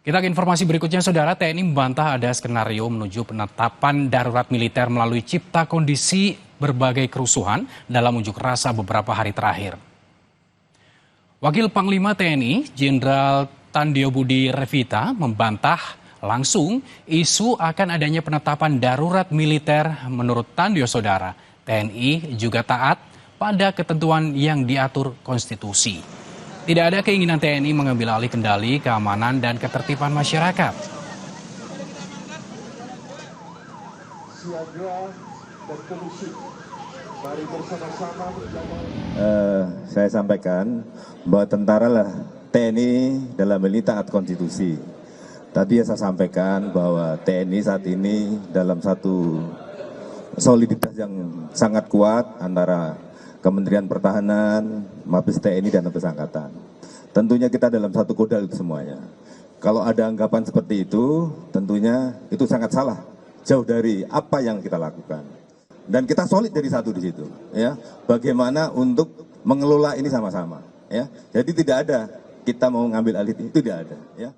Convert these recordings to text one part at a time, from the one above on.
Kita ke informasi berikutnya, Saudara. TNI membantah ada skenario menuju penetapan darurat militer melalui cipta kondisi berbagai kerusuhan dalam unjuk rasa beberapa hari terakhir. Wakil Panglima TNI, Jenderal Tandio Budi Revita, membantah langsung isu akan adanya penetapan darurat militer. Menurut Tandio, Saudara, TNI juga taat pada ketentuan yang diatur konstitusi. Tidak ada keinginan TNI mengambil alih kendali keamanan dan ketertiban masyarakat. Saya sampaikan bahwa tentara lah TNI dalam hal ini taat konstitusi. Tadi saya sampaikan bahwa TNI saat ini dalam satu soliditas yang sangat kuat antara Kementerian Pertahanan, Mabes TNI, dan Mabes Angkatan. Tentunya kita dalam satu kodal itu semuanya. Kalau ada anggapan seperti itu, tentunya itu sangat salah, jauh dari apa yang kita lakukan. Dan kita solid dari satu di situ, ya. Bagaimana untuk mengelola ini sama-sama, ya. Jadi tidak ada kita mau ngambil alih itu, tidak ada, ya.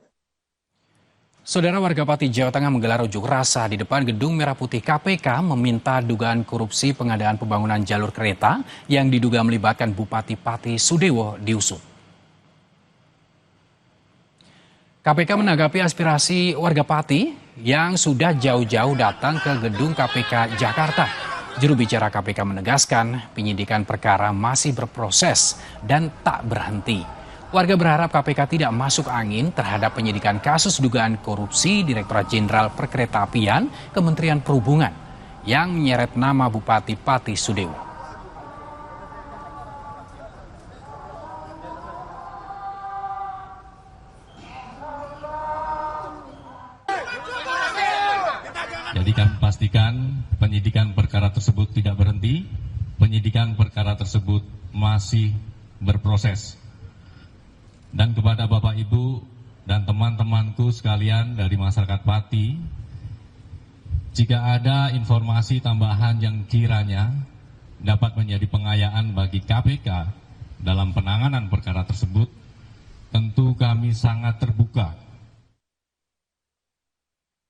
Saudara, warga Pati, Jawa Tengah menggelar unjuk rasa di depan Gedung Merah Putih KPK meminta dugaan korupsi pengadaan pembangunan jalur kereta yang diduga melibatkan Bupati Pati Sudewo diusut. KPK menanggapi aspirasi warga Pati yang sudah jauh-jauh datang ke gedung KPK Jakarta. Juru bicara KPK menegaskan penyidikan perkara masih berproses dan tak berhenti. Warga berharap KPK tidak masuk angin terhadap penyidikan kasus dugaan korupsi Direktorat Jenderal Perkeretaapian Kementerian Perhubungan yang menyeret nama Bupati Pati Sudewo. Jadi kami pastikan penyidikan perkara tersebut tidak berhenti, penyidikan perkara tersebut masih berproses. Dan kepada Bapak Ibu dan teman-temanku sekalian dari masyarakat Pati, jika ada informasi tambahan yang kiranya dapat menjadi pengayaan bagi KPK dalam penanganan perkara tersebut, tentu kami sangat terbuka